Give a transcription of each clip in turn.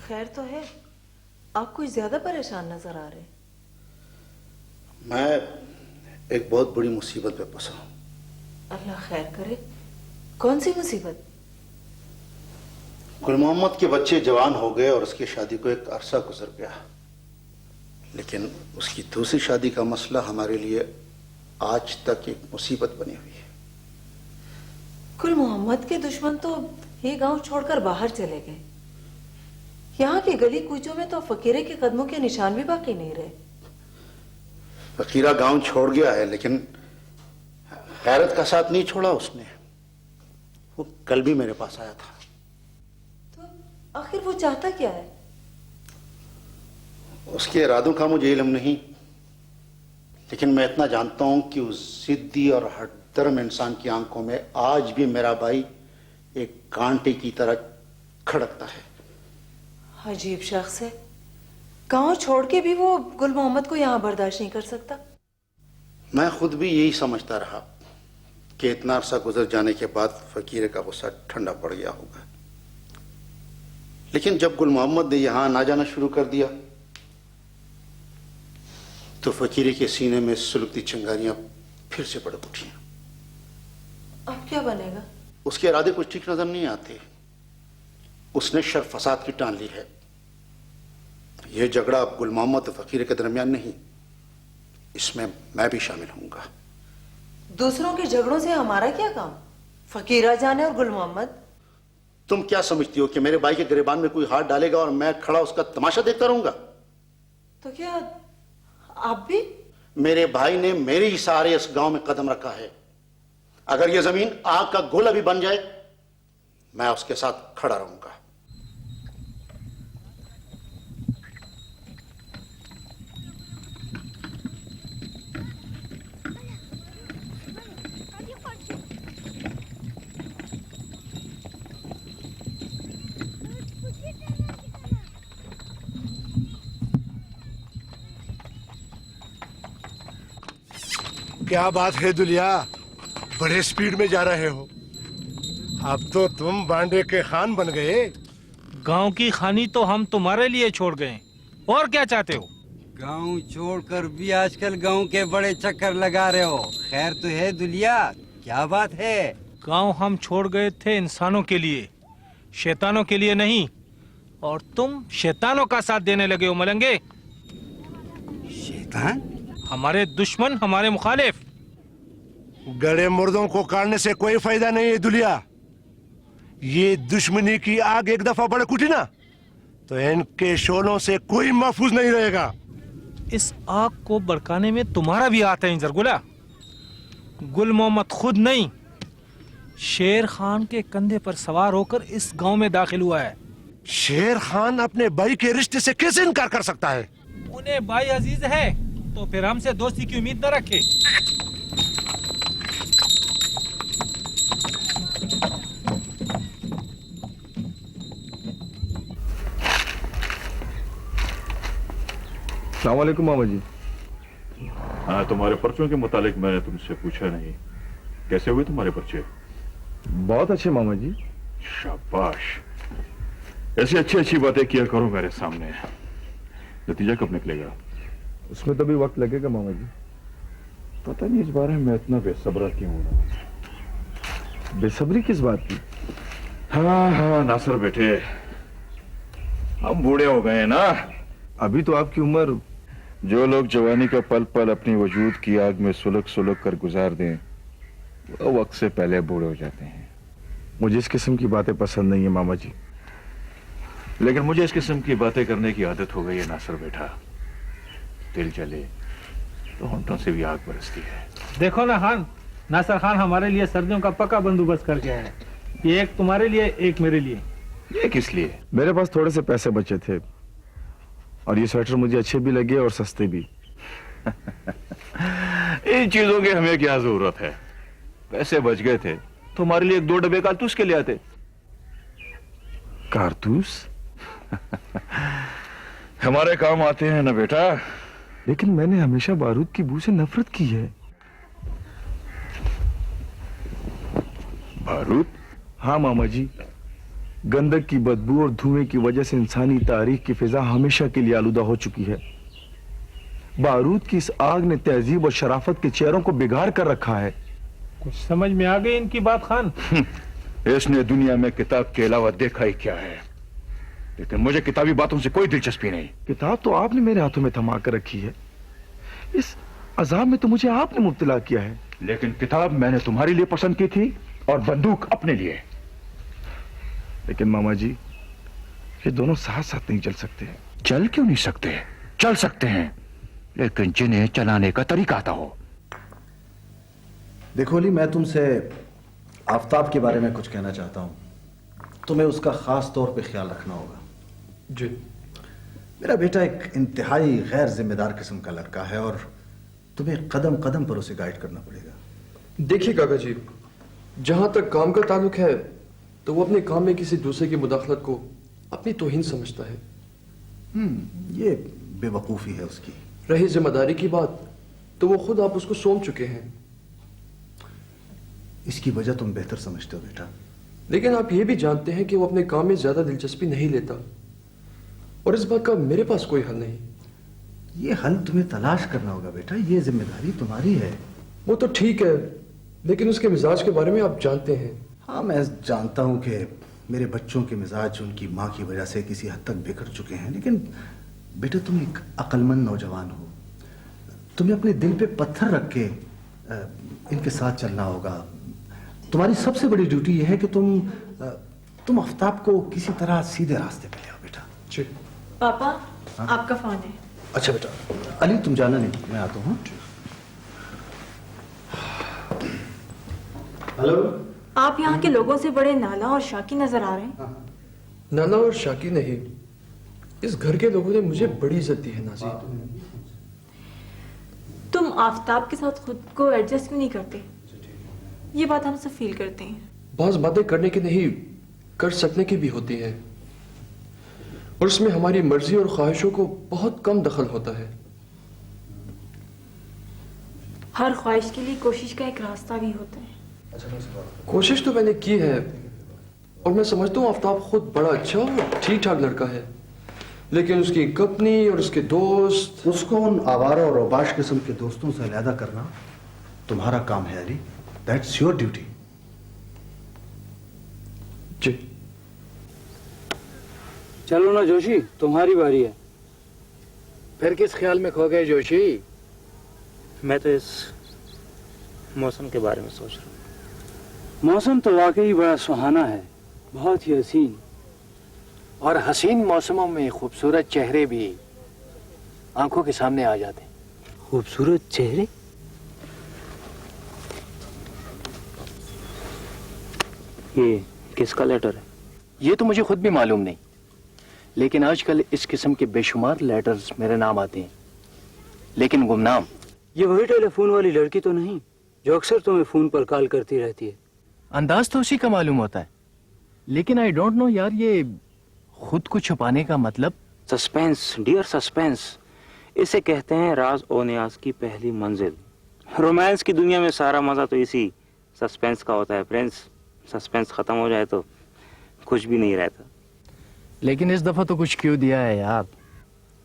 खैर तो है, आप कुछ ज्यादा परेशान नजर आ रहे। मैं एक बहुत बड़ी मुसीबत में फंसा हूं। अल्लाह खैर करे। कौन सी मुसीबत? गुल मोहम्मद के बच्चे जवान हो गए और उसकी शादी को एक अरसा गुजर गया, लेकिन उसकी दूसरी शादी का मसला हमारे लिए आज तक एक मुसीबत बनी हुई है। गुल मोहम्मद के दुश्मन तो ये गांव छोड़कर बाहर चले गए। यहाँ की गली कूचों में तो फकीरे के कदमों के निशान भी बाकी नहीं रहे। फकीरा गांव छोड़ गया है, लेकिन गैरत का साथ नहीं छोड़ा उसने। वो कल भी मेरे पास आया था। तो आखिर वो चाहता क्या है? उसके इरादों का मुझे इल्म नहीं, लेकिन मैं इतना जानता हूं कि उस जिद्दी और हठधर्म इंसान की आंखों में आज भी मेरा भाई एक कांटे की तरह खड़कता है। अजीब शख्स है। गांव छोड़ के भी वो गुल मोहम्मद को यहाँ बर्दाश्त नहीं कर सकता। मैं खुद भी यही समझता रहा कि इतना अरसा गुजर जाने के बाद फकीर का गुस्सा ठंडा पड़ गया होगा, लेकिन जब गुल मोहम्मद ने यहां ना जाना शुरू कर दिया तो फकीरे के सीने में सुलगती चिंगारियां फिर से भड़क उठी। अब क्या बनेगा? उसके इरादे कुछ ठीक नजर नहीं आते। उसने शर फसाद की टान ली है। यह झगड़ा अब गुल मोहम्मद और फकीरे के दरमियान नहीं, इसमें मैं भी शामिल होऊंगा। दूसरों के झगड़ों से हमारा क्या काम? फकीरा जाने और गुल मोहम्मद। तुम क्या समझती हो कि मेरे भाई के गिरेबान में कोई हाथ डालेगा और मैं खड़ा उसका तमाशा देखता रहूंगा? तो क्या आप भी? मेरे भाई ने मेरे ही सहारे इस गांव में कदम रखा है। अगर यह जमीन आग का गोला भी बन जाए, मैं उसके साथ खड़ा रहूंगा। क्या बात है दुलिया, बड़े स्पीड में जा रहे हो। अब तो तुम बांडे के खान बन गए। गांव की खानी तो हम तुम्हारे लिए छोड़ गए, और क्या चाहते हो? गांव छोड़कर भी आजकल गांव के बड़े चक्कर लगा रहे हो। खैर तो है दुलिया, क्या बात है? गांव हम छोड़ गए थे इंसानों के लिए, शैतानों के लिए नहीं, और तुम शैतानों का साथ देने लगे हो मलंगे। शैतान? हमारे दुश्मन, हमारे मुखालिफ। गड़े मुर्दों को काटने से कोई फायदा नहीं है दुलिया। ये दुश्मनी की आग एक दफा भड़क उठी ना, तो इनके शोलों से कोई महफूज नहीं रहेगा। इस आग को भड़काने में तुम्हारा भी हाथ है जरगुला। गुल मोहम्मद खुद नहीं, शेर खान के कंधे पर सवार होकर इस गांव में दाखिल हुआ है। शेर खान अपने भाई के रिश्ते से कैसे इनकार कर सकता है? उन्हें भाई अजीज है तो फिर हमसे दोस्ती की उम्मीद न रखे। अस्सलाम वालेकुम मामा जी। हाँ, तुम्हारे पर्चों के मुतालिक मैंने तुमसे पूछा नहीं। कैसे हुए तुम्हारे पर्चे? बहुत अच्छे मामा जी। शाबाश, ऐसी अच्छी अच्छी बातें किया करो मेरे सामने। नतीजा कब निकलेगा? उसमें तो भी वक्त लगेगा मामा जी। पता नहीं इस बारे में इतना बेसब्रा क्यों हो रहा। बेसब्री किस बात की? हाँ हाँ नासिर बेटे, हम बूढ़े हो गए ना। अभी तो आपकी उम्र। जो लोग जवानी का पल पल अपनी वजूद की आग में सुलग सुलग कर गुजार दें, वो वक्त से पहले बूढ़े हो जाते हैं। मुझे इस किस्म की बातें पसंद नहीं है मामा जी। लेकिन मुझे इस किस्म की बातें करने की आदत हो गई है नासिर बेटा। दिल जले तो होंठों से भी आग बरसती है। देखो ना खान, नासिर खान हमारे लिए सर्दियों का पक्का बंदोबस्त करके आया है। ये एक तुम्हारे लिए, एक मेरे लिए। ये किस लिए? मेरे पास थोड़े से पैसे बचे थे और ये स्वेटर मुझे अच्छे भी लगे और सस्ते भी। इन चीजों की हमें क्या जरूरत है? पैसे बच गए थे तो हमारे लिए एक दो डब्बे कारतूस के लिए आते। कारतूस? हमारे काम आते हैं ना बेटा। लेकिन मैंने हमेशा बारूद की बू से नफरत की है। बारूद? हाँ मामा जी, गंदक की बदबू और धुएं की वजह से इंसानी तारीख की फिजा हमेशा के लिए आलूदा हो चुकी है। बारूद की इस आग ने तहजीब और शराफत के चेहरों को बिगाड़ कर रखा है। कुछ समझ में आ गई इनकी बात खान? इसने दुनिया में किताब के अलावा देखा ही क्या है, लेकिन मुझे किताबी बातों से कोई दिलचस्पी नहीं। किताब तो आपने मेरे हाथों में थमा कर रखी है, इस अजाब में तो मुझे आपने मुब्तला किया है। लेकिन किताब मैंने तुम्हारे लिए पसंद की थी और बंदूक अपने लिए। लेकिन मामा जी, ये दोनों साथ साथ नहीं चल सकते। चल क्यों नहीं सकते? चल सकते हैं, लेकिन जिन्हें चलाने का तरीका आता हो। देखो अली, मैं तुमसे आफताब के बारे में कुछ कहना चाहता हूं। तुम्हें उसका खास तौर पे ख्याल रखना होगा। जी। मेरा बेटा एक इंतहाई गैर जिम्मेदार किस्म का लड़का है और तुम्हें कदम कदम पर उसे गाइड करना पड़ेगा। देखिए काका जी, जहां तक काम का ताल्लुक है तो वो अपने काम में किसी दूसरे की मुदाखलत को अपनी तौहीन समझता है। ये बेवकूफ़ी है उसकी। रही जिम्मेदारी की बात, तो वो खुद आप उसको सौंप चुके हैं। इसकी वजह तुम बेहतर समझते हो बेटा। लेकिन आप ये भी जानते हैं कि वो अपने काम में ज्यादा दिलचस्पी नहीं लेता, और इस बात का मेरे पास कोई हल नहीं। ये हल तुम्हें तलाश करना होगा बेटा, ये जिम्मेदारी तुम्हारी है। वो तो ठीक है, लेकिन उसके मिजाज के बारे में आप जानते हैं। हाँ, मैं जानता हूं कि मेरे बच्चों के मिजाज उनकी माँ की वजह से किसी हद तक बिगड़ चुके हैं, लेकिन बेटा तुम एक अक्लमंद नौजवान हो। तुम्हें अपने दिल पे पत्थर रख के इनके साथ चलना होगा। तुम्हारी सबसे बड़ी ड्यूटी यह है कि तुम आफताब को किसी तरह सीधे रास्ते पे ले आओ बेटा। जी। पापा, आपका फोन है। अच्छा बेटा। अली तुम जाना नहीं, मैं आता हूँ। हेलो। आप यहाँ के लोगों से बड़े नाला और शाकी नजर आ रहे हैं। नाना और शाकी नहीं, इस घर के लोगों ने मुझे बड़ी इज्जत दी है नाजी। तुम आफताब के साथ खुद को एडजस्ट क्यों नहीं करते? ये बात हम सब फील करते हैं। बाज बातें करने की नहीं, कर सकने की भी होती है, और उसमें हमारी मर्जी और ख्वाहिशों को बहुत कम दखल होता है। हर ख्वाहिश के लिए कोशिश का एक रास्ता भी होता है। कोशिश तो मैंने की है, और मैं समझता हूँ आफ्ताब खुद बड़ा अच्छा और ठीक ठाक लड़का है, लेकिन उसकी कंपनी और उसके दोस्त, उसको उन आवारा और औबाश किस्म के दोस्तों से अलहदा करना तुम्हारा काम है अली। That's your duty. जी। चलो ना जोशी, तुम्हारी बारी है। फिर किस ख्याल में खो गए जोशी? मैं तो इस मौसम के बारे में सोच रहा हूँ। मौसम तो वाकई बड़ा सुहाना है, बहुत ही हसीन। और हसीन मौसमों में खूबसूरत चेहरे भी आंखों के सामने आ जाते हैं। खूबसूरत चेहरे? ये किसका लेटर है? ये तो मुझे खुद भी मालूम नहीं, लेकिन आजकल इस किस्म के बेशुमार लेटर्स मेरे नाम आते हैं, लेकिन गुमनाम। ये वही टेलीफोन वाली लड़की तो नहीं जो अक्सर तुम्हें फोन पर कॉल करती रहती है? अंदाज तो उसी का मालूम होता है, लेकिन आई डोंट नो यार, ये खुद को छुपाने का मतलब। सस्पेंस डियर सस्पेंस, इसे कहते हैं राज और न्याज की पहली मंजिल। रोमांस की दुनिया में सारा मजा तो इसी सस्पेंस का होता है फ्रेंड्स। सस्पेंस खत्म हो जाए तो कुछ भी नहीं रहता। लेकिन इस दफा तो कुछ क्यों दिया है यार।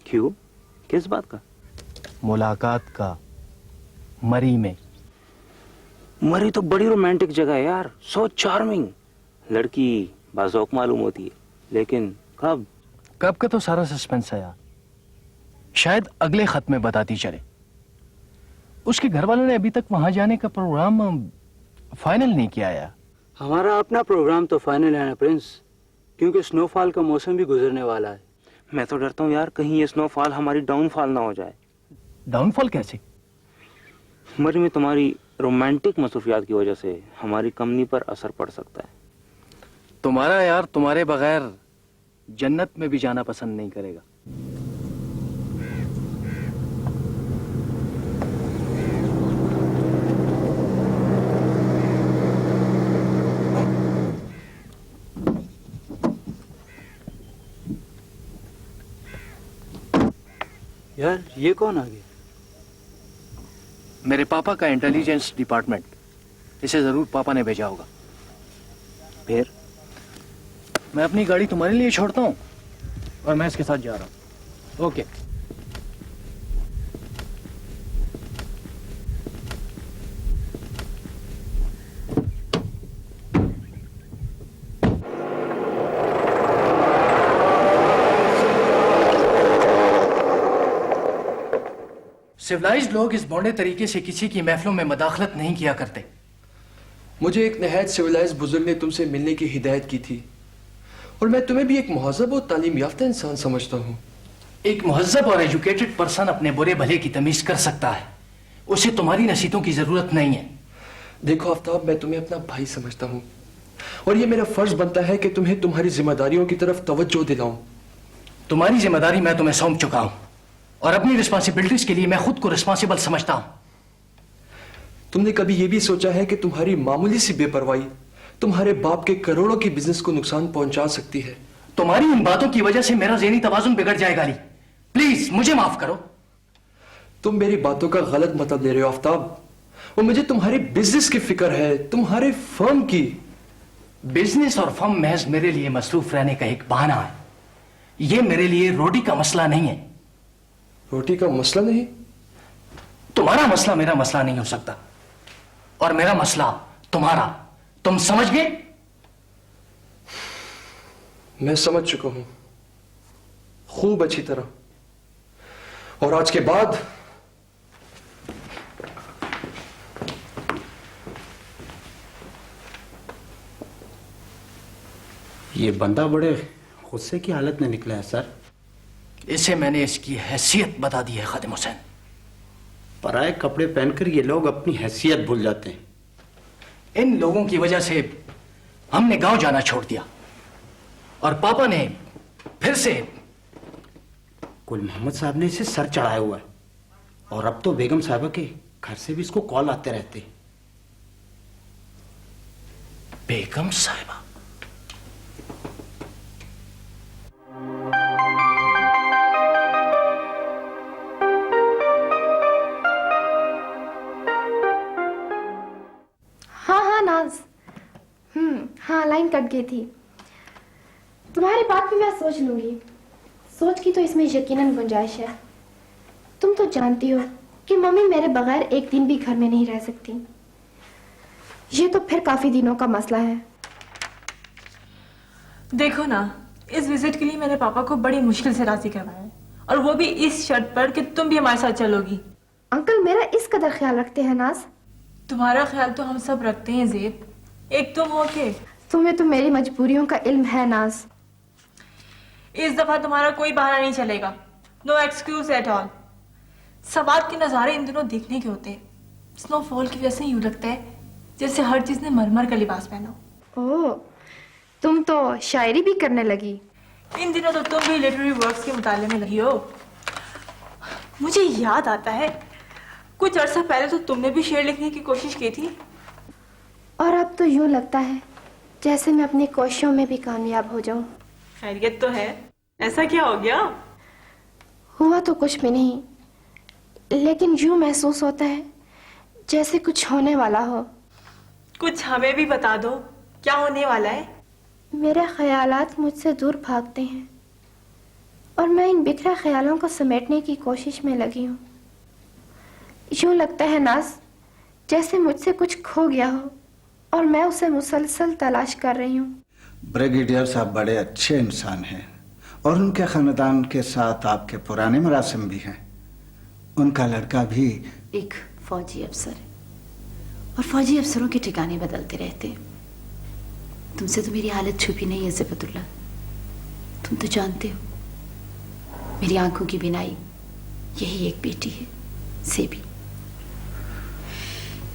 क्यों? किस बात का? मुलाकात का, मरी में। मरी तो बड़ी रोमांटिक जगह है यार, सो चार्मिंग। लड़की बाज़ौक मालूम होती है, लेकिन कब कब का तो सारा सस्पेंस है यार। शायद अगले खत में बताती चले। उसके घर वालों ने अभी तक वहां जाने का प्रोग्राम फाइनल नहीं किया यार। हमारा अपना प्रोग्राम तो फाइनल है ना प्रिंस, क्योंकि स्नोफॉल का मौसम भी गुजरने वाला है। मैं तो डरता हूँ यार, कहीं ये स्नोफॉल हमारी डाउनफॉल ना हो जाए। डाउनफॉल कैसे? मरी में तुम्हारी रोमांटिक मसरूफियात की वजह से हमारी कंपनी पर असर पड़ सकता है। तुम्हारा यार तुम्हारे बगैर जन्नत में भी जाना पसंद नहीं करेगा। यार ये कौन आ गया? मेरे पापा का इंटेलिजेंस डिपार्टमेंट। इसे जरूर पापा ने भेजा होगा। मैं अपनी गाड़ी तुम्हारे लिए छोड़ता हूँ और मैं इसके साथ जा रहा हूँ। ओके। सिविलाइज्ड लोग इस बौने तरीके से किसी की महफिलों में मदाखलत नहीं किया करते। मुझे एक नहायत सिविलाइज्ड बुजुर्ग ने तुमसे मिलने की हिदायत की थी और मैं तुम्हें भी एक मुहज़्ज़ब और तालीम याफ्ता इंसान समझता हूँ। एक मुहज़्ज़ब और एजुकेटेड पर्सन अपने बुरे भले की तमीज कर सकता है, उसे तुम्हारी नसीहतों की जरूरत नहीं है। देखो आफ्ताब, मैं तुम्हें अपना भाई समझता हूँ और ये मेरा फर्ज बनता है कि तुम्हें तुम्हारी जिम्मेदारियों की तरफ तवज्जो दिलाऊं। तुम्हारी जिम्मेदारी मैं तुम्हें सौंप चुका हूं और अपनी रिस्पॉन्सिबिलिटीज के लिए मैं खुद को रिस्पॉन्सिबल समझता हूं। तुमने कभी यह भी सोचा है कि तुम्हारी मामूली सी बेपरवाही तुम्हारे बाप के करोड़ों की बिजनेस को नुकसान पहुंचा सकती है? तुम्हारी इन बातों की वजह से मेरा ज़हनी तवाज़ुन बिगड़ जाएगा। अली, प्लीज मुझे माफ करो। तुम मेरी बातों का गलत मतलब ले रहे हो आफ्ताब। और मुझे तुम्हारे बिजनेस की फिक्र है, तुम्हारे फर्म की। बिजनेस और फर्म महज मेरे लिए मसरूफ रहने का एक बहाना है। यह मेरे लिए रोटी का मसला नहीं है। रोटी का मसला नहीं? तुम्हारा मसला मेरा मसला नहीं हो सकता और मेरा मसला तुम्हारा। तुम समझ गए? मैं समझ चुका हूं खूब अच्छी तरह। और आज के बाद ये बंदा बड़े गुस्से की हालत में निकला है सर। इसे मैंने इसकी हैसियत बता दी है खादिम हुसैन। पराए कपड़े पहनकर ये लोग अपनी हैसियत भूल जाते हैं। इन लोगों की वजह से हमने गांव जाना छोड़ दिया और पापा ने फिर से कुल मोहम्मद साहब ने इसे सर चढ़ाया हुआ है और अब तो बेगम साहबा के घर से भी इसको कॉल आते रहते हैं। बेगम साहिबा? हाँ, लाइन कट गई थी। तुम्हारी बात भी मैं सोच लूंगी। सोच की तो इसमें यकीनन गुंजाइश है। तुम तो जानती हो कि मम्मी मेरे बगैर एक दिन भी घर में नहीं रह सकती। ये तो फिर काफी दिनों का मसला है। देखो ना, इस विजिट के लिए मैंने पापा को बड़ी मुश्किल से राजी करवाया है और वो भी इस शर्त पर कि तुम भी हमारे साथ चलोगी। अंकल मेरा इस कदर ख्याल रखते हैं नाज। तुम्हारा ख्याल तो हम सब रखते हैं ज़ेब, एक तुम हो के। तुम्हें तो मेरी मजबूरियों का इल्म है नाज। इस दफा तुम्हारा कोई बहाना नहीं चलेगा। No excuse at all. सवाब के नज़ारे इन दिनों देखने के होते हैं। स्नोफॉल की वजह से यूं लगता है जैसे हर चीज ने मरमर का लिबास पहना हो। ओह, तुम तो शायरी भी करने लगी। इन दिनों तो तुम भी लिटरेरी वर्क्स के मुताले में लगी हो। मुझे याद आता है कुछ अर्सा पहले तो तुमने भी शेर लिखने की कोशिश की थी। और अब तो यूं लगता है जैसे मैं अपनी कोशिशों में भी कामयाब हो जाऊं। खैरियत तो है। ऐसा क्या हो गया? हुआ तो कुछ भी नहीं, लेकिन यूं महसूस होता है जैसे कुछ होने वाला हो। कुछ हमें भी बता दो, क्या होने वाला है? मेरे ख्यालात मुझसे दूर भागते हैं और मैं इन बिखरे ख्यालों को समेटने की कोशिश में लगी हूँ। यूं लगता है नाज जैसे मुझसे कुछ खो गया हो और मैं उसे मुसलसल तलाश कर रही हूँ। ब्रिगेडियर साहब बड़े अच्छे इंसान हैं और उनके खानदान के साथ आपके पुराने मरासिम भी हैं। उनका लड़का भी एक फौजी अफसर है और फौजी अफसरों के ठिकाने बदलते रहते हैं। तुमसे तो मेरी हालत छुपी नहीं है ज़फ़रुल्लाह। तुम तो जानते हो मेरी आंखों की बिनाई यही एक बेटी है, सेबी।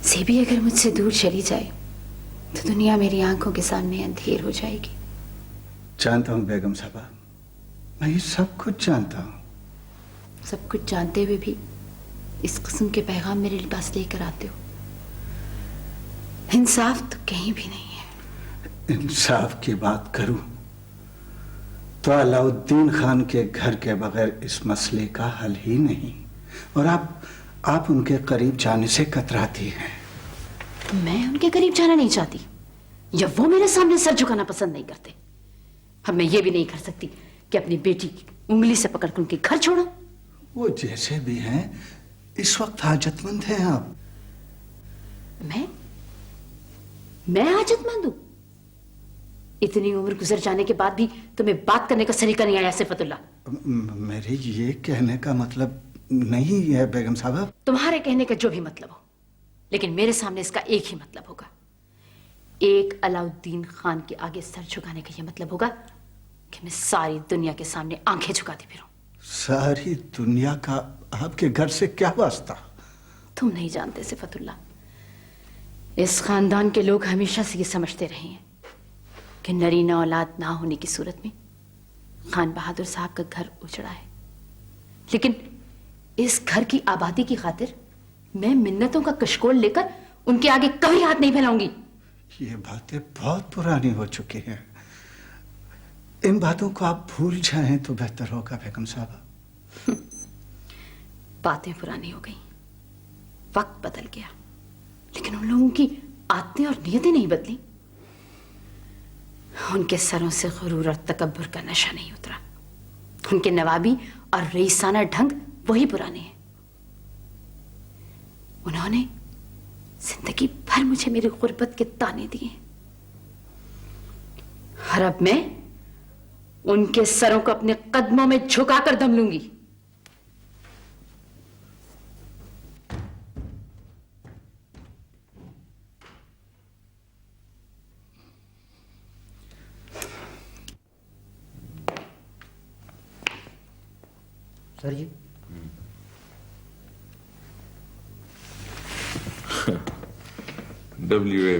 सेबी अगर मुझसे दूर चली जाए तो दुनिया मेरी आंखों के सामने अंधेर हो जाएगी। जानता हूँ बेगम साहबा, मैं ये सब कुछ जानता हूँ। सब कुछ जानते हुए भी इस किस्म के पैगाम मेरे पास लेकर आते हो। इंसाफ तो कहीं भी नहीं है। इंसाफ की बात करूं तो अलाउद्दीन खान के घर के बगैर इस मसले का हल ही नहीं, और आप उनके करीब जाने से कतराती हैं। मैं उनके करीब जाना नहीं चाहती या वो मेरे सामने सर झुकाना पसंद नहीं करते। अब मैं ये भी नहीं कर सकती कि अपनी बेटी की उंगली से पकड़कर उनके घर छोड़ो। वो जैसे भी हैं इस वक्त हाजतमंद हैं आप। मैं हाजतमंद हूं? इतनी उम्र गुजर जाने के बाद भी तुम्हें बात करने का सलीका नहीं आया सिफतुल्ला? मेरे ये कहने का मतलब नहीं है बेगम साहबा। तुम्हारे कहने का जो भी मतलब हो, लेकिन मेरे सामने इसका एक ही मतलब होगा। एक अलाउद्दीन खान के आगे सर झुकाने का यह मतलब होगा कि मैं सारी दुनिया के सामने आंखें झुकाती फिरूं। सारी दुनिया का आपके घर से क्या वास्ता? तुम नहीं जानते सिफतुल्ला, इस खानदान के लोग हमेशा से ये समझते रहे हैं कि नरीना औलाद ना होने की सूरत में खान बहादुर साहब का घर उजड़ा है, लेकिन इस घर की आबादी की खातिर मैं मिन्नतों का कशकोल लेकर उनके आगे कभी हाथ नहीं फैलाऊंगी। ये बातें बहुत पुरानी हो चुकी हैं। इन बातों को आप भूल जाएं तो बेहतर होगा बेगम साहबा। बातें पुरानी हो गई, वक्त बदल गया, लेकिन उन लोगों की आदतें और नियतें नहीं बदली। उनके सरों से गुरूर और तकब्बुर का नशा नहीं उतरा। उनके नवाबी और रईसाना ढंग वही पुराने हैं। उन्होंने जिंदगी भर मुझे मेरी गुर्बत के ताने दिए, और अब मैं उनके सरों को अपने कदमों में झुकाकर दम लूंगी। Sir ji, WA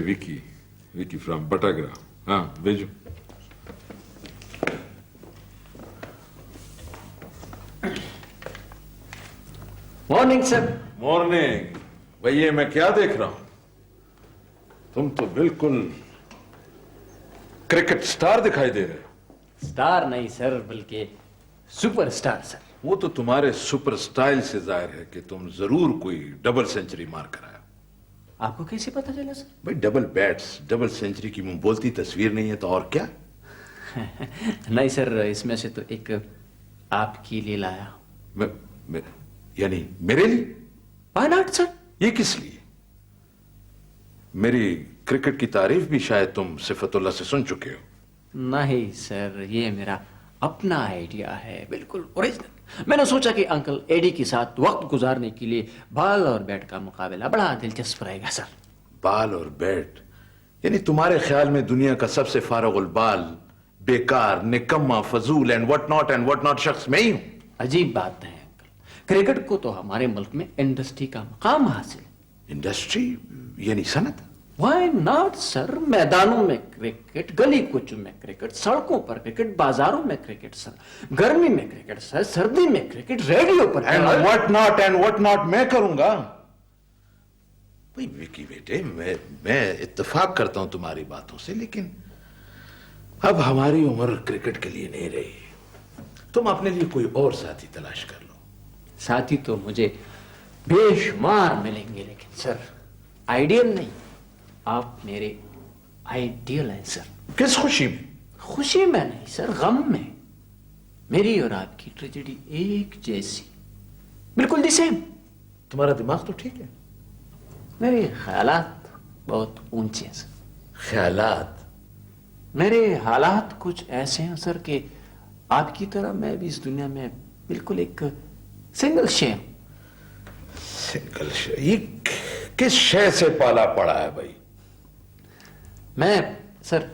Vicky from Batagra. हाँ भेजो। Morning sir. मॉर्निंग। भैया मैं क्या देख रहा हूं, तुम तो बिल्कुल क्रिकेट स्टार दिखाई दे रहे हो। स्टार नहीं सर, बल्कि सुपरस्टार सर। वो तो तुम्हारे सुपर स्टाइल से जाहिर है कि तुम जरूर कोई डबल सेंचुरी मार कर आए। आपको कैसे पता चला सर? भाई डबल बैट्स, डबल सेंचुरी की मुंह बोलती तस्वीर नहीं है तो और क्या? नहीं सर, इसमें से तो एक आपके लिए लाया। यानी मेरे लिए? Why not sir? ये किस लिए? मेरी क्रिकेट की तारीफ भी शायद तुम सिफतुल्लाह से सुन चुके हो। नहीं सर, ये मेरा अपना आइडिया है, बिल्कुल ओरिजिनल। मैंने सोचा कि अंकल एडी के साथ वक्त गुजारने के लिए बाल और बैट का मुकाबला बड़ा दिलचस्प रहेगा सर। बाल और बैट? यानी तुम्हारे ख्याल में दुनिया का सबसे फारगुल बाल, बेकार, निकम्मा, फजूल एंड व्हाट नॉट शख्स मैं ही हूं? अजीब बात है अंकल, क्रिकेट को तो हमारे मुल्क में इंडस्ट्री का मकाम हासिल। इंडस्ट्री यानी सनत? Why not sir? मैदानों में क्रिकेट, गली कुचों में क्रिकेट, सड़कों पर क्रिकेट, बाजारों में क्रिकेट सर, गर्मी में क्रिकेट सर, सर्दी में क्रिकेट, रेडियो पर। एंड व्हाट नॉट मैं करूंगा। भाई विकी बेटे, मैं इत्तेफाक करता हूं तुम्हारी बातों से, लेकिन अब हमारी उम्र क्रिकेट के लिए नहीं रही। तुम अपने लिए कोई और साथी तलाश कर लो। साथी तो मुझे बेशुमार मिलेंगे, लेकिन सर आइडियल नहीं। आप मेरे आइडियल हैं सर। किस खुशी में? खुशी में नहीं सर, गम में। मेरी और आपकी ट्रेजेडी एक जैसी, बिल्कुल द सेम। तुम्हारा दिमाग तो ठीक है। मेरे ख्यालात बहुत ऊंचे हैं सर। ख्यालात? मेरे हालात कुछ ऐसे हैं सर कि आपकी तरह मैं भी इस दुनिया में बिल्कुल एक सिंगल शे हूं। सिंगल शे? ये किस शे से पाला पड़ा है भाई? मैं सर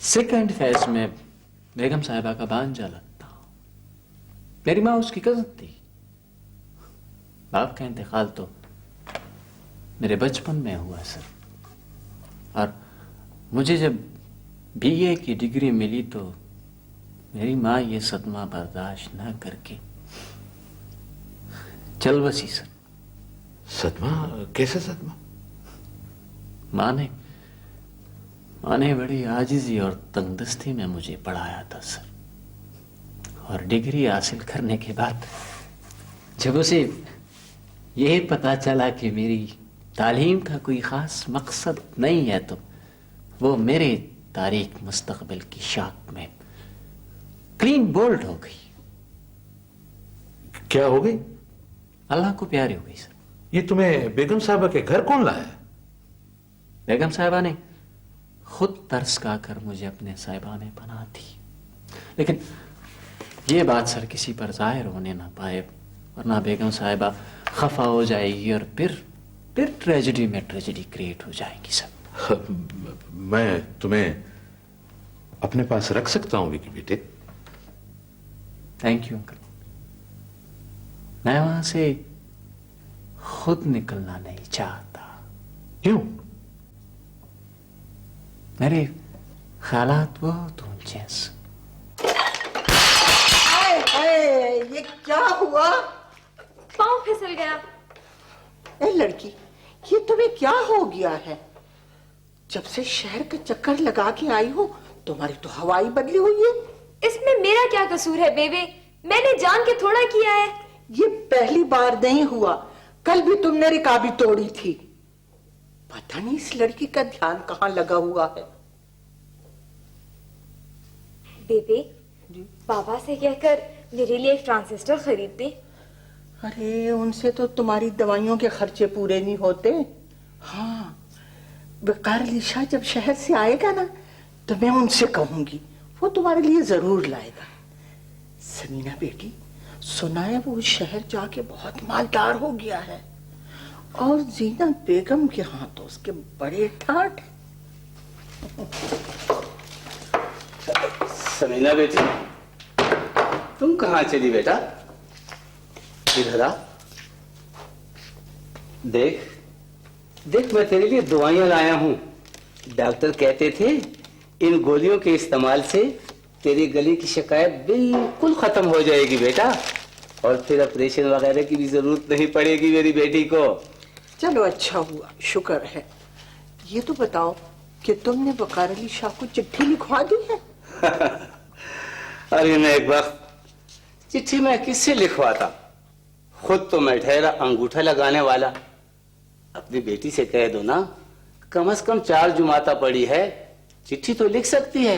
सेकंड फेज में बेगम साहिबा का भांजा लगता हूं। मेरी माँ उसकी कजन थी। बाप का इंतकाल तो मेरे बचपन में हुआ सर, और मुझे जब BA की डिग्री मिली तो मेरी माँ ये सदमा बर्दाश्त ना करके चल बसी सर। सदमा? कैसे सदमा? माँ ने बड़ी आजिजी और तंगदस्ती में मुझे पढ़ाया था सर, और डिग्री हासिल करने के बाद जब उसे यह पता चला कि मेरी तालीम का कोई खास मकसद नहीं है, तो वो मेरे तारीख मुस्तकबिल की शाख में क्लीन बोल्ड हो गई। क्या हो गई? अल्लाह को प्यारी हो गई सर। ये तुम्हें बेगम साहबा के घर कौन लाया? बेगम साहिबा ने खुद तरस खाकर मुझे अपने साहिबाने बना दी। लेकिन ये बात सर किसी पर जाहिर होने ना पाए, वरना बेगम साहिबा खफा हो जाएगी और फिर ट्रेजेडी में ट्रेजेडी क्रिएट हो जाएगी सर। मैं तुम्हें अपने पास रख सकता हूं विकी बेटे? Thank you uncle. मैं वहां से खुद निकलना नहीं चाहता। क्यों? मेरे ख्यालात बहुत ऊंचे हैं। ये क्या हुआ? पाँव फिसल गया। ए लड़की, ये तुम्हें क्या हो गया है? जब से शहर का चक्कर लगा के आई हो, तुम्हारी तो हवाई बदली हुई है। इसमें मेरा क्या कसूर है बेबे? मैंने जान के थोड़ा किया है। ये पहली बार नहीं हुआ, कल भी तुमने रिकाबी तोड़ी थी। पता नहीं इस लड़की का ध्यान कहाँ लगा हुआ है। बेबे, पापा से कहकर मेरे लिए एक ट्रांजिस्टर खरीद दे। अरे उनसे तो तुम्हारी दवाइयों के खर्चे पूरे नहीं होते। हाँ, वकार लिशा जब शहर से आएगा ना, तो मैं उनसे कहूंगी, वो तुम्हारे लिए जरूर लाएगा। समीना बेटी, सुना है वो शहर जाके बहुत मालदार हो गया है, और जीनत बेगम के हाथ उसके बड़े ठाठ। समीना बेटी, तुम कहाँ चली बेटा? इधर आ। देख देख, मैं तेरे लिए दवाइयां लाया हूं। डॉक्टर कहते थे इन गोलियों के इस्तेमाल से तेरी गले की शिकायत बिल्कुल खत्म हो जाएगी बेटा, और फिर ऑपरेशन वगैरह की भी जरूरत नहीं पड़ेगी मेरी बेटी को। चलो अच्छा हुआ, शुक्र है। ये तो बताओ कि तुमने वकार अली शाह को चिट्ठी लिखवा दी है? अरे मैं एक वक्त चिट्ठी मैं किससे लिखवाता, खुद तो मैं ठहरा अंगूठा लगाने वाला। अपनी बेटी से कह दो ना, कम से कम 4 जुमाता पड़ी है, चिट्ठी तो लिख सकती है।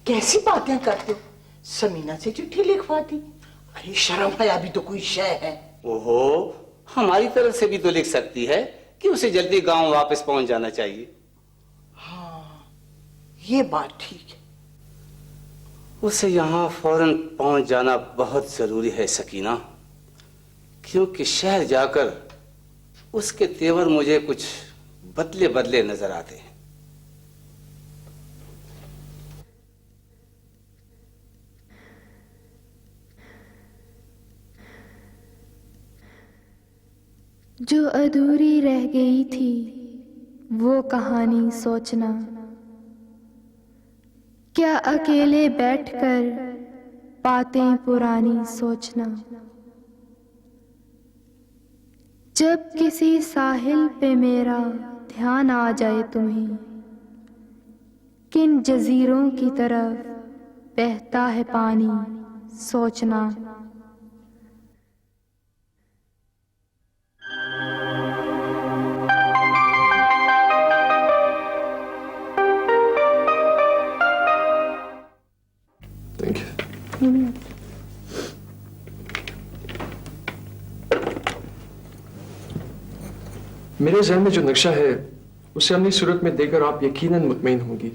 कैसी बातें करते हो? समीना से चिट्ठी लिखवा दी? अरे शर्म है, अभी तो कोई शय है। ओहो, हमारी तरफ से भी तो लिख सकती है कि उसे जल्दी गांव वापस पहुंच जाना चाहिए। हाँ, ये बात ठीक है। उसे यहाँ फौरन पहुंच जाना बहुत जरूरी है सकीना, क्योंकि शहर जाकर उसके तेवर मुझे कुछ बदले बदले नजर आते हैं। जो अधूरी रह गई थी वो कहानी सोचना, क्या अकेले बैठकर बातें पुरानी सोचना। जब किसी साहिल पे मेरा ध्यान आ जाए तुम्हें, किन जजीरों की तरफ बहता है पानी सोचना। मेरे ज़हन में जो नक्शा है उसे अपनी सूरत में देखकर आप यकीनन मुतमईन होंगी।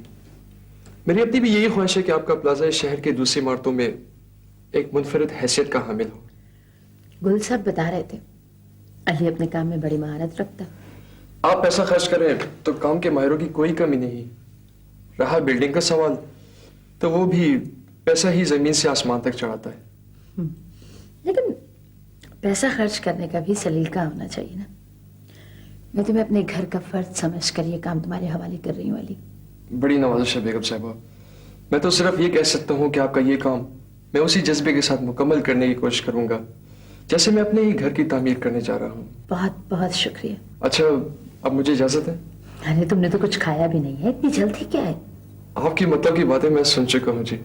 मेरी अपनी भी यही ख्वाहिश है कि आपका प्लाजा इस शहर के दूसरी इमारतों में एक मुनफरिद हैसियत का हामिल हो। गुल साहब बता रहे थे अली अपने काम में बड़ी महारत रखता। आप पैसा खर्च करें तो काम के माहिरों की कोई कमी नहीं। रहा बिल्डिंग का सवाल, तो वो भी पैसा ही जमीन से आसमान तक चढ़ाता है। लेकिन पैसा खर्च करने का भी सलीका होना चाहिए ना। मैं तुम्हें अपने घर का फर्ज समझकर ये काम तुम्हारे हवाले कर रही हूँ अली। बड़ी नवाजिश है बेगम साहबा। मैं तो सिर्फ ये कह सकता हूँ कि आपका ये काम मैं उसी जज्बे के साथ मुकम्मल करने की कोशिश करूंगा जैसे मैं अपने ही घर की तामीर करने जा रहा हूँ। बहुत बहुत शुक्रिया। अच्छा, अब मुझे इजाजत है? अरे तुमने तो कुछ खाया भी नहीं है, इतनी जल्दी क्या है? आपकी मतलब की बातें मैं सुन चुका हूँ जी।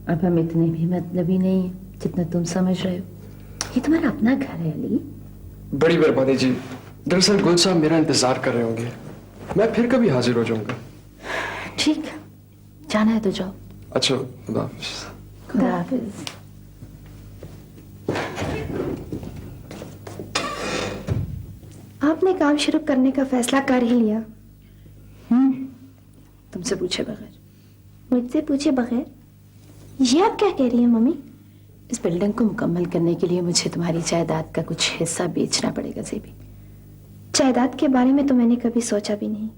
अब हम इतने भी मतलबी नहीं है जितना तुम समझ रहे हो। ये तुम्हारा अपना घर है अली। बड़ी मेहरबानी जी। दरअसल गुल साहब मेरा इंतजार कर रहे होंगे, मैं फिर कभी हाजिर हो जाऊंगा। ठीक, जाना है तो जाओ। अच्छा, खुदा हाफिज। खुदा हाफिज। आपने काम शुरू करने का फैसला कर ही लिया? तुमसे पूछे बगैर। मुझसे पूछे बगैर? ये आप क्या कह रही हैं मम्मी? इस बिल्डिंग को मुकम्मल करने के लिए मुझे तुम्हारी जायदाद का कुछ हिस्सा बेचना पड़ेगा ज़ेबी। जायदाद के बारे में तो मैंने कभी सोचा भी नहीं।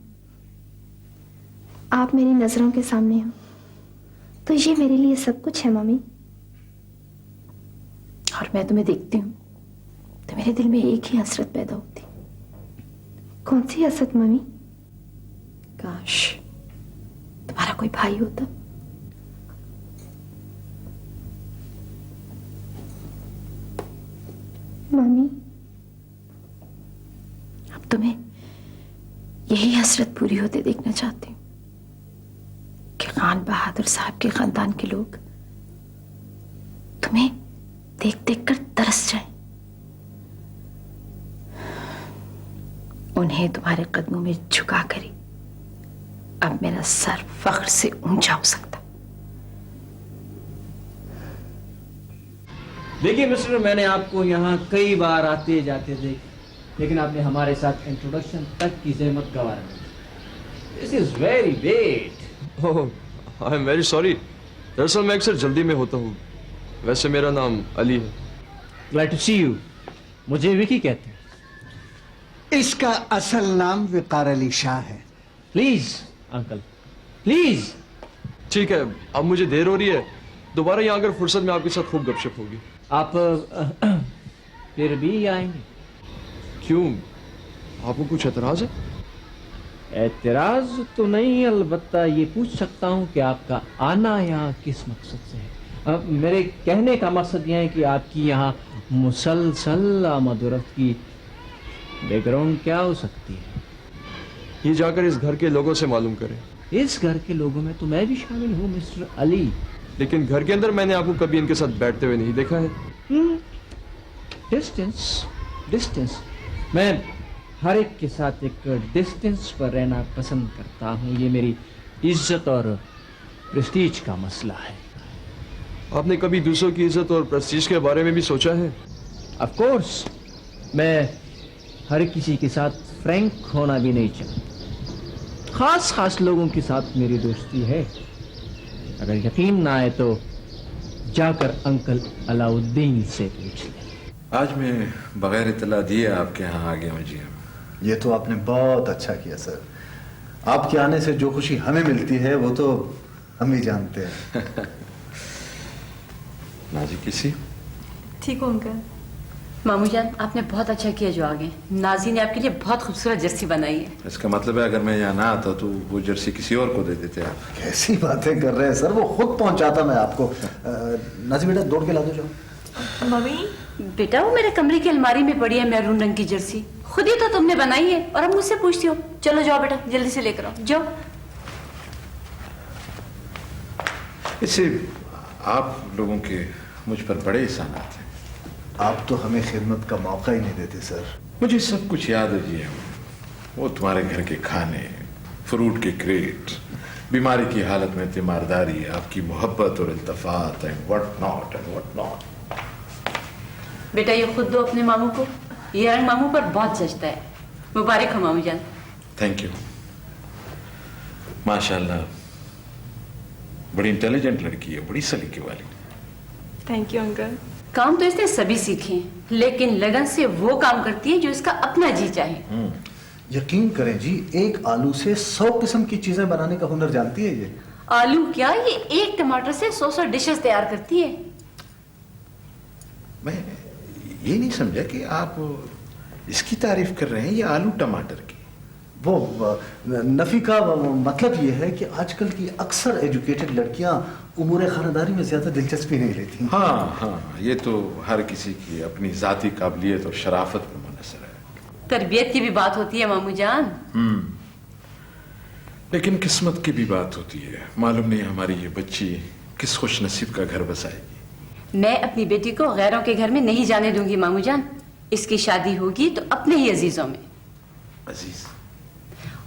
आप मेरी नजरों के सामने हो तो ये मेरे लिए सब कुछ है मम्मी। और मैं तुम्हें देखती हूँ तो मेरे दिल में एक ही हसरत पैदा होती। कौन सी हसरत मम्मी? काश तुम्हारा कोई भाई होता। मम्मी, अब तुम्हें यही हसरत पूरी होते देखना चाहती हूँ कि खान बहादुर साहब के खानदान के लोग तुम्हें देख देख कर तरस जाएं। उन्हें तुम्हारे कदमों में झुका कर ही अब मेरा सर फख्र से ऊंचा हो सकता। देखिए मिस्टर, मैंने आपको यहाँ कई बार आते जाते देख, लेकिन आपने हमारे साथ इंट्रोडक्शन तक की जहमत गंवारा नहीं। This is very wet. Oh, I am very sorry. दरअसल मैं अक्सर जल्दी में होता हूँ। वैसे मेरा नाम अली है। Glad to see you. मुझे विकी कहते हैं। इसका असल नाम विकार अली शाह है। Please uncle, please. ठीक है, अब मुझे देर हो रही है। दोबारा यहाँ आकर फुर्सत में आपके साथ खूब गपशप होगी। आप फिर भी आएंगे? क्यों, आपको कुछ एतराज है? एतराज तो नहीं, अलबत्ता ये पूछ सकता हूँ कि आपका आना यहाँ किस मकसद से है। मेरे कहने का मकसद यह है कि आपकी यहाँ मुसलसल आमद-ओ-रफ्त की बैकग्राउंड क्या हो सकती है। ये जाकर इस घर के लोगों से मालूम करें। इस घर के लोगों में तो मैं भी शामिल हूँ मिस्टर अली। लेकिन घर के अंदर मैंने आपको कभी इनके साथ बैठते हुए नहीं देखा है। Distance, distance. मैं हर एक के साथ एक डिस्टेंस पर रहना पसंद करता हूँ। ये मेरी इज्जत और प्रेस्टीज का मसला है। आपने कभी दूसरों की इज्जत और प्रेस्टीज के बारे में भी सोचा है? ऑफ कोर्स, मैं हर किसी के साथ फ्रैंक होना भी नहीं चाहता। खास खास लोगों के साथ मेरी दोस्ती है। अगर यकीन ना आए तो जाकर अंकल अलाउद्दीन से पूछ लें। आज मैं बगैर इतला दिए आपके यहाँ आ गया हूँ जी। ये तो आपने बहुत अच्छा किया सर। आपके आने से जो खुशी हमें मिलती है वो तो हम ही जानते हैं। नाजी किसी ठीक हो अंकल? मामू जान, आपने बहुत अच्छा किया जो आ गए। नाजी ने आपके लिए बहुत खूबसूरत जर्सी बनाई है। इसका मतलब है अगर मैं यहाँ ना आता तो वो जर्सी किसी और को दे देते आप। कैसी बातें कर रहे हैं सर, वो खुद पहुंचाता मैं आपको। नाजी बेटा दौड़ के ला दो जाओ। मम्मी, बेटा वो मेरे कमरे की अलमारी में पड़ी है मैरून रंग की जर्सी। खुद ही तो तुमने बनाई है और अब मुझसे पूछती हो। चलो जाओ बेटा, जल्दी से लेकर आओ, जाओ। इससे आप लोगों के मुझ पर बड़े एहसानात हैं। आप तो हमें खिदमत का मौका ही नहीं देते सर। मुझे सब कुछ याद है जी। वो तुम्हारे घर के खाने, फ्रूट के क्रेट, बीमारी की हालत में तीमारदारी, आपकी मोहब्बत और इल्तफात एंड व्हाट नॉट। बेटा ये खुद दो अपने मामू को। ये रंग मामू पर बहुत जचता है। मुबारक हो मामू जान। Thank you. माशाल्लाह, बड़ी इंटेलिजेंट लड़की है, बड़ी सलीके वाली। Thank you uncle. काम तो इसने सभी सीखे हैं, लेकिन लगन से वो काम करती है जो इसका अपना जी चाहे। यकीन करें जी, एक आलू से 100 किस्म की चीजें बनाने का हुनर जानती है ये। आलू क्या, ये एक टमाटर से 100 डिशेस तैयार करती है। मैं ये नहीं समझा कि आप इसकी तारीफ कर रहे हैं या आलू टमाटर की। वो नफी का मतलब ये है कि आजकल की अक्सर एजुकेटेड लड़कियां उमूर खानदारी में ज्यादा दिलचस्पी नहीं लेती। हाँ, ये तो हर किसी की अपनी जाती काबिलियत और शराफत पर मुनहसर है। तरबियत की भी बात होती है मामू जान। लेकिन किस्मत की भी बात होती है। मालूम नहीं हमारी ये बच्ची किस खुश नसीब का घर बसाएगी। मैं अपनी बेटी को गैरों के घर में नहीं जाने दूंगी मामू जान। इसकी शादी होगी तो अपने ही अजीजों में। अजीज?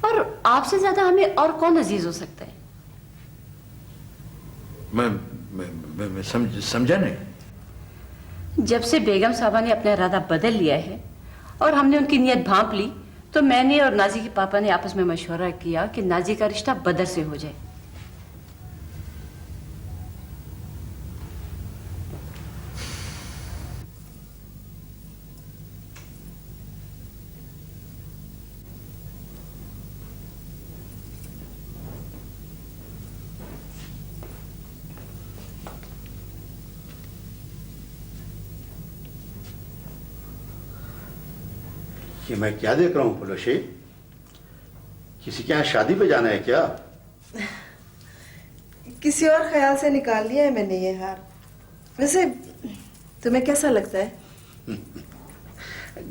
और आपसे ज्यादा हमें और कौन अजीज हो सकता है? मैं समझा नहीं। जब से बेगम साहबा ने अपना इरादा बदल लिया है और हमने उनकी नीयत भांप ली, तो मैंने और नाजी के पापा ने आपस में मशवरा किया कि नाजी का रिश्ता बदर से हो जाए। ये मैं क्या देख रहा हूं पुलशी? किसी के यहाँ शादी पे जाना है क्या? किसी और ख्याल से निकाल लिया है मैंने ये हार। वैसे तुम्हें कैसा लगता है?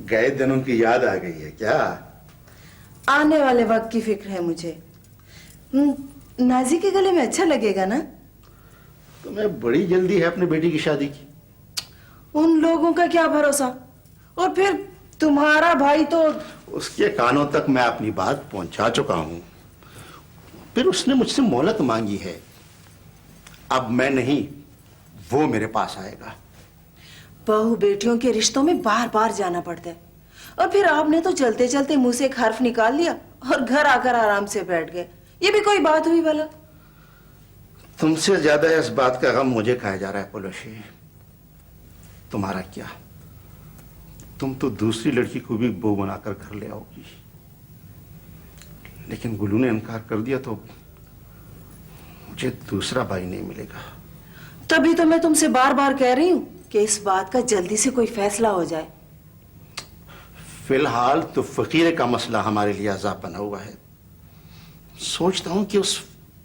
गए दिनों की याद आ गई है क्या? आने वाले वक्त की फिक्र है मुझे। नाजी के गले में अच्छा लगेगा ना? तुम्हें बड़ी जल्दी है अपनी बेटी की शादी की। उन लोगों का क्या भरोसा, और फिर तुम्हारा भाई तो। उसके कानों तक मैं अपनी बात पहुंचा चुका हूं। फिर उसने मुझसे मोहलत मांगी है। अब मैं नहीं, वो मेरे पास आएगा। बहू बेटियों के रिश्तों में बार बार जाना पड़ता है, और फिर आपने तो चलते चलते मुंह से एक हर्फ निकाल लिया और घर आकर आराम से बैठ गए। ये भी कोई बात हुई भला? तुमसे ज्यादा इस बात का गम मुझे खाया जा रहा है पुलशी। तुम्हारा क्या, तुम तो दूसरी लड़की को भी बहू बनाकर घर ले आओगी, लेकिन गुल्लू ने इनकार कर दिया तो मुझे दूसरा भाई नहीं मिलेगा। तभी तो मैं तुमसे बार बार कह रही हूं कि इस बात का जल्दी से कोई फैसला हो जाए। फिलहाल तो फकीरे का मसला हमारे लिए अजाब बना हुआ है। सोचता हूं कि उस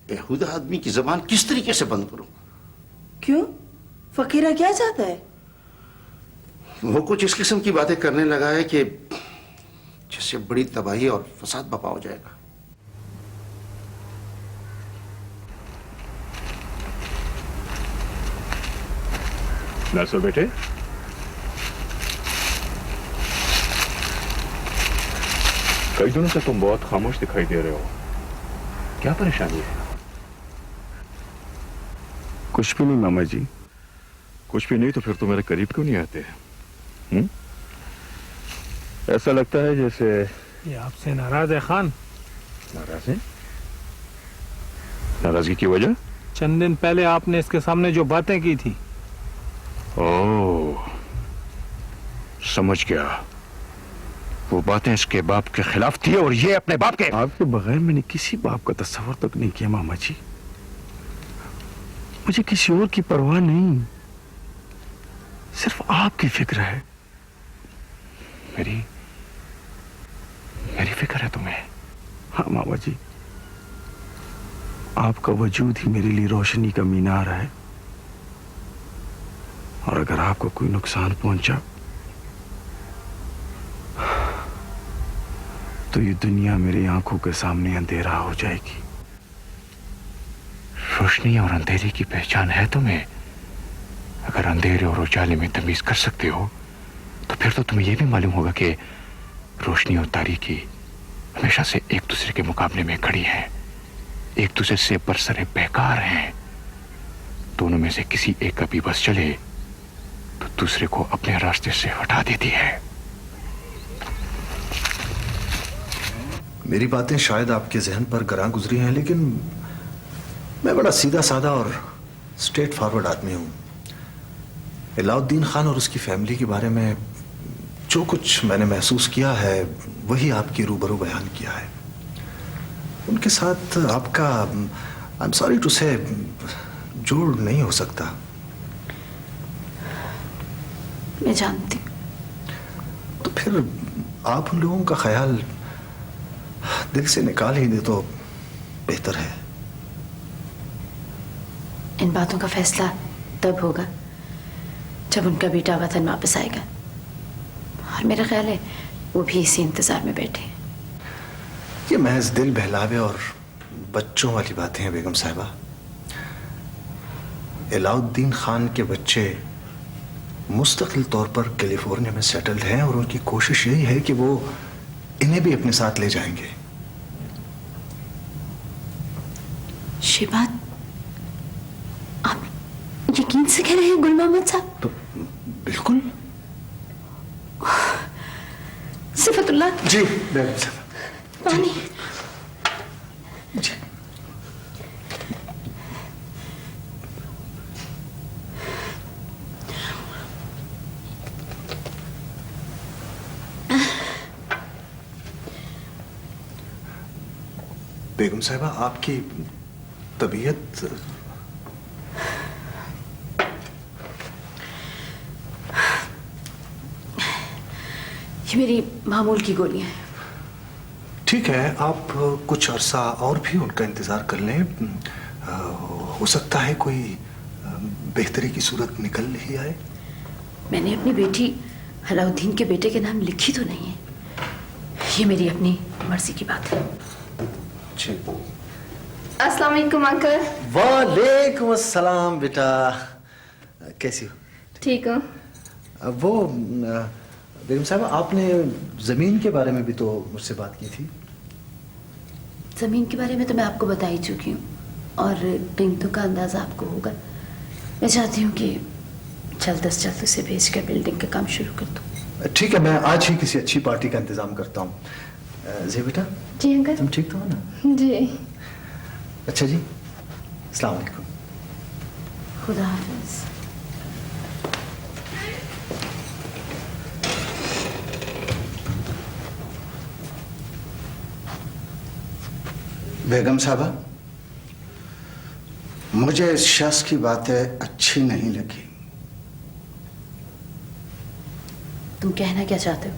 बेहुदा आदमी की जबान किस तरीके से बंद करूं। क्यों? फकीरा क्या चाहता है? वो कुछ इस किस्म की बातें करने लगा है कि जिससे बड़ी तबाही और फसाद बपा हो जाएगा। नासर बेटे, कई दिनों से तुम बहुत खामोश दिखाई दे रहे हो, क्या परेशानी है? कुछ भी नहीं मामा जी। कुछ भी नहीं तो फिर तुम मेरे करीब क्यों नहीं आते? ऐसा लगता है जैसे ये आपसे नाराज है खान। नाराज है? नाराजगी की वजह? चंद दिन पहले आपने इसके सामने जो बातें की थी। ओह, समझ गया। वो बातें इसके बाप के खिलाफ थी और ये अपने बाप के। आपके बगैर मैंने किसी बाप का तस्वर तक नहीं किया मामा जी। मुझे किसी और की परवाह नहीं, सिर्फ आपकी फिक्र है। मेरी फिक्र है तुम्हें? हाँ मामा जी, आपका वजूद ही मेरे लिए रोशनी का मीनार है, और अगर आपको कोई नुकसान पहुंचा तो ये दुनिया मेरी आंखों के सामने अंधेरा हो जाएगी। रोशनी और अंधेरे की पहचान है तुम्हें? अगर अंधेरे और उजाले में तमीज कर सकते हो तो फिर तो तुम्हें यह भी मालूम होगा कि रोशनी और तारीकी हमेशा से एक दूसरे के मुकाबले में खड़ी हैं, एक दूसरे से बरसरे बेकार हैं। दोनों में से किसी एक का भी बस चले तो दूसरे को अपने रास्ते से हटा देती है। मेरी बातें शायद आपके जहन पर गरां गुजरी हैं, लेकिन मैं बड़ा सीधा साधा और स्ट्रेट फॉरवर्ड आदमी हूं। अलाउद्दीन खान और उसकी फैमिली के बारे में जो कुछ मैंने महसूस किया है वही आपके रूबरू बयान किया है। उनके साथ आपका, आई एम सॉरी टू से, जोड़ नहीं हो सकता। मैं जानती। तो फिर आप उन लोगों का ख्याल दिल से निकाल ही दे तो बेहतर है। इन बातों का फैसला तब होगा जब उनका बेटा वतन वापस आएगा, और मेरा ख्याल है वो भी इसी इंतजार में बैठे हैं। ये महज दिल बहलावे और बच्चों वाली बातें हैं बेगम साहिबा। अलाउद्दीन खान के बच्चे मुस्तकिल तौर पर कैलिफोर्निया में सेटल्ड हैं, और उनकी कोशिश यही है कि वो इन्हें भी अपने साथ ले जाएंगे। ये बात पानी से कह रहे हैं गुल मोहम्मद साहब? तो बिल्कुल। सिफतुल्लाह जी बेगम साहब। पानी। जी। बेगम साहिबा आपकी तबीयत? ये मेरी मामूल की गोलियां हैं। ठीक है, आप कुछ अरसा और भी उनका इंतजार कर लें। हो सकता है कोई बेहतरी की सूरत निकल ही आए। मैंने अपनी बेटी अलाउद्दीन के बेटे के नाम लिखी तो नहीं है, ये मेरी अपनी मर्जी की बात है। जी। अस्सलाम वालेकुम अंकल। वालेकुम अस्सलाम बेटा, कैसी हो? ठीक हूँ। वो बेगम साहब आपने जमीन के बारे में भी तो मुझसे बात की थी। जमीन के बारे में तो मैं आपको बता ही चुकी हूँ और कीमतों का अंदाजा आपको होगा। मैं चाहती हूँ कि जल्द से जल्द उसे भेज कर बिल्डिंग का काम शुरू कर दूँ। ठीक है, मैं आज ही किसी अच्छी पार्टी का इंतजाम करता हूँ। जी बेटा। जी अंकल। तुम ठीक तो हो ना? जी। अच्छा जी, अस्सलाम वालेकुम। खुदा हाफिज। बेगम साहबा, मुझे इस शख्स की बातें अच्छी नहीं लगी। तुम कहना क्या चाहते हो?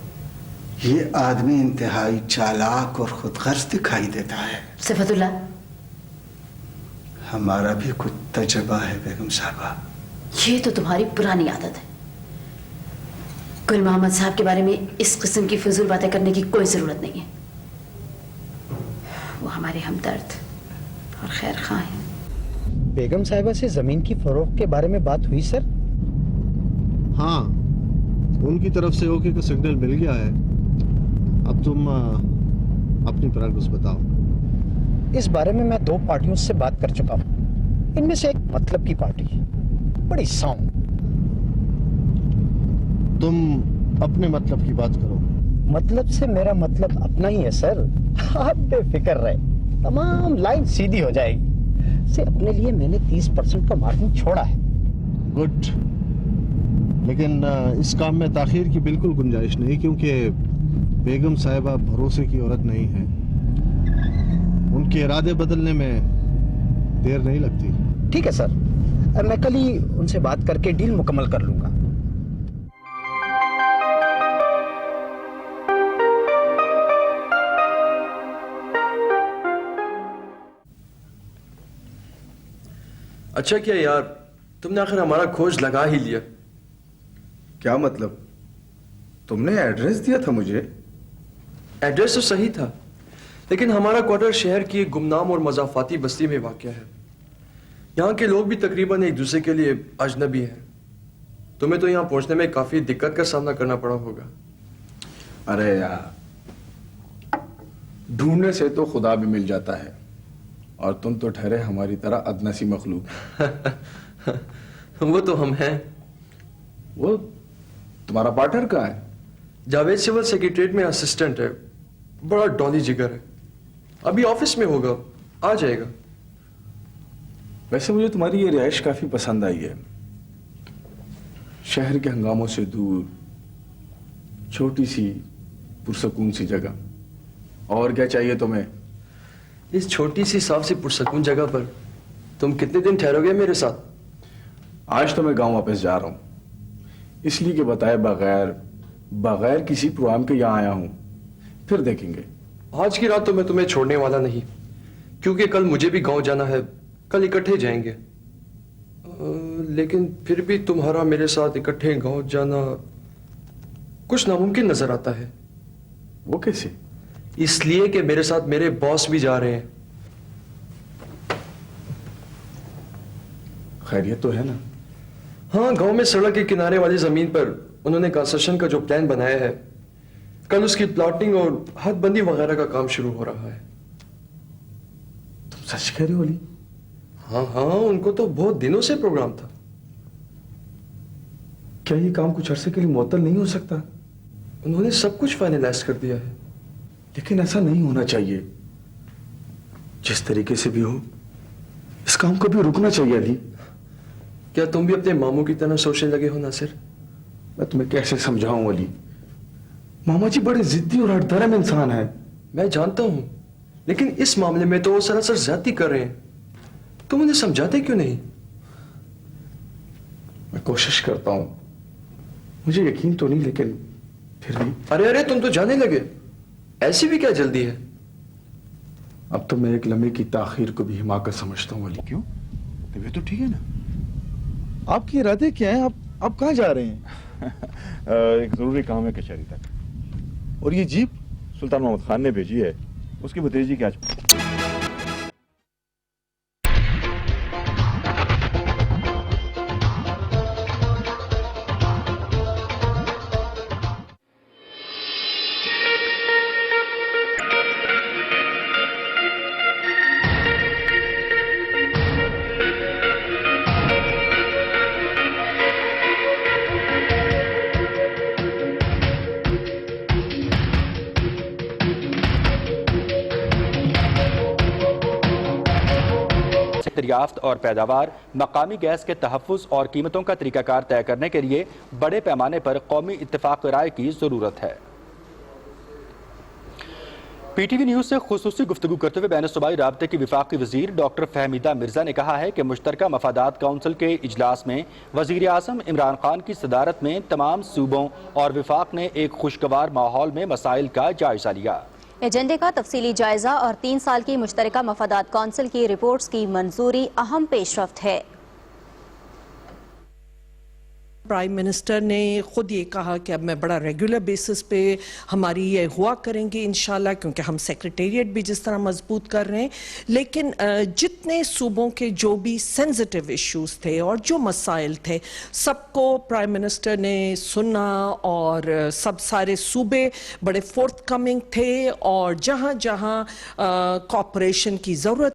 ये आदमी इंतहाई चालाक और खुदगर्ज दिखाई देता है। सिफतुल्लाह, हमारा भी कुछ तजुर्बा है बेगम साहबा। ये तो तुम्हारी पुरानी आदत है। गुल मोहम्मद साहब के बारे में इस किस्म की फिजूल बातें करने की कोई जरूरत नहीं है। वो हमारे हमदर्द और खैर खां हैं। बेगम साहिबा से जमीन की फरोख्त के बारे में बात हुई सर? हाँ, उनकी तरफ से ओके का सिग्नल मिल गया है। अब तुम अपनी प्रोग्रेस बताओ। इस बारे में मैं 2 पार्टियों से बात कर चुका हूँ। इनमें से एक मतलब की पार्टी, बड़ी साउंड। तुम अपने मतलब की बात करो। मतलब से मेरा मतलब अपना ही है सर, आप बेफिक्र रहे, तमाम लाइन सीधी हो जाएगी। से अपने लिए मैंने 30% का मार्जिन छोड़ा है। गुड, लेकिन इस काम में ताखीर की बिल्कुल गुंजाइश नहीं, क्योंकि बेगम साहिबा भरोसे की औरत नहीं है। उनके इरादे बदलने में देर नहीं लगती। ठीक है सर, मैं कल ही उनसे बात करके डील मुकम्मल कर लूंगा। अच्छा किया यार, तुमने आखिर हमारा खोज लगा ही लिया। क्या मतलब? तुमने एड्रेस दिया था मुझे? एड्रेस तो सही था, लेकिन हमारा क्वार्टर शहर की एक गुमनाम और मजाफाती बस्ती में वाक़या है। यहाँ के लोग भी तकरीबन एक दूसरे के लिए अजनबी हैं। तुम्हें तो यहाँ पहुंचने में काफी दिक्कत का सामना करना पड़ा होगा। अरे यार, ढूंढने से तो खुदा भी मिल जाता है, और तुम तो ठहरे हमारी तरह अदनसी मखलूक। वो तो हम हैं। वो तुम्हारा पार्टनर कहाँ है? जावेद सिविल सेक्रेटरीट में असिस्टेंट है, बड़ा डॉली जिगर है। अभी ऑफिस में होगा, आ जाएगा। वैसे मुझे तुम्हारी ये रिहाइश काफी पसंद आई है। शहर के हंगामों से दूर, छोटी सी पुरसकून सी जगह। और क्या चाहिए तुम्हें? इस छोटी सी साफ सी पुरसकून जगह पर तुम कितने दिन ठहरोगे मेरे साथ? आज तो मैं गांव वापस जा रहा हूं, इसलिए कि बताए बगैर किसी प्रोग्राम के यहां आया हूं। फिर देखेंगे। आज की रात तो मैं तुम्हें छोड़ने वाला नहीं, क्योंकि कल मुझे भी गांव जाना है। कल इकट्ठे जाएंगे। लेकिन फिर भी तुम्हारा मेरे साथ इकट्ठे गांव जाना कुछ नामुमकिन नजर आता है। वो कैसे? इसलिए कि मेरे साथ मेरे बॉस भी जा रहे हैं। खैरियत तो है ना? हाँ, गांव में सड़क के किनारे वाली जमीन पर उन्होंने कंस्ट्रक्शन का जो प्लान बनाया है, कल उसकी प्लॉटिंग और हदबंदी वगैरह का काम शुरू हो रहा है। तुम सच कह रहे हो अली? हाँ हाँ, उनको तो बहुत दिनों से प्रोग्राम था। क्या ये काम कुछ अरसे के लिए मुअत्तल नहीं हो सकता? उन्होंने सब कुछ फाइनलाइज कर दिया है। लेकिन ऐसा नहीं होना चाहिए। जिस तरीके से भी हो, इस काम को भी रुकना चाहिए अली। क्या तुम भी अपने मामू की तरह सोचने लगे हो नासिर? मैं तुम्हें कैसे समझाऊं अली? मामा जी बड़े जिद्दी और हठधर्म इंसान हैं। मैं जानता हूं, लेकिन इस मामले में तो वो सरासर ज्यादती कर रहे हैं। तुम उन्हें समझाते क्यों नहीं? मैं कोशिश करता हूं, मुझे यकीन तो नहीं, लेकिन फिर भी। अरे तुम तो जाने लगे, ऐसी भी क्या जल्दी है? अब तो मैं एक लम्हे की ताखीर को भी हिमाकत समझता हूं अली। क्यों? तबीयत तो ठीक है ना? आपके इरादे क्या हैं? आप कहाँ जा रहे हैं? एक जरूरी काम है कचहरी तक। और ये जीप सुल्तान मोहम्मद खान ने भेजी है, उसकी भतीजी की आज। दरियाफ्त और पैदावार, मकामी गैस के तहफ़्फ़ुज़ और कीमतों का तरीकाकार तय करने के लिए बड़े पैमाने पर कौमी इत्तेफाक राय की ज़रूरत है। PTV न्यूज़ से खुसूसी गुफ्तगू करते हुए बैन-ए-सूबाई राब्ते की वफाकी वज़ीर डॉक्टर फहमीदा मिर्ज़ा ने कहा है कि मुश्तरका मफादात काउंसिल के इजलास में वज़ीर आज़म इमरान खान की सदारत में तमाम सूबों और वफाक ने एक खुशगवार माहौल में मसाइल का जायजा लिया। एजेंडे का तफसीली जायजा और 3 साल की मुश्तरका मफादात काउंसिल की रिपोर्ट्स की मंजूरी अहम पेशरफ्त है। प्राइम मिनिस्टर ने खुद ये कहा कि अब मैं बड़ा रेगुलर बेसिस पे हमारी ये हुआ करेंगे इंशाल्लाह, क्योंकि हम सेक्रेटेरिएट भी जिस तरह मजबूत कर रहे हैं। लेकिन जितने सूबों के जो भी सेंसिटिव इश्यूज थे और जो मसाइल थे, सबको प्राइम मिनिस्टर ने सुना और सब सारे सूबे बड़े फोर्थ कमिंग थे और जहाँ जहाँ कॉपरेशन की ज़रूरत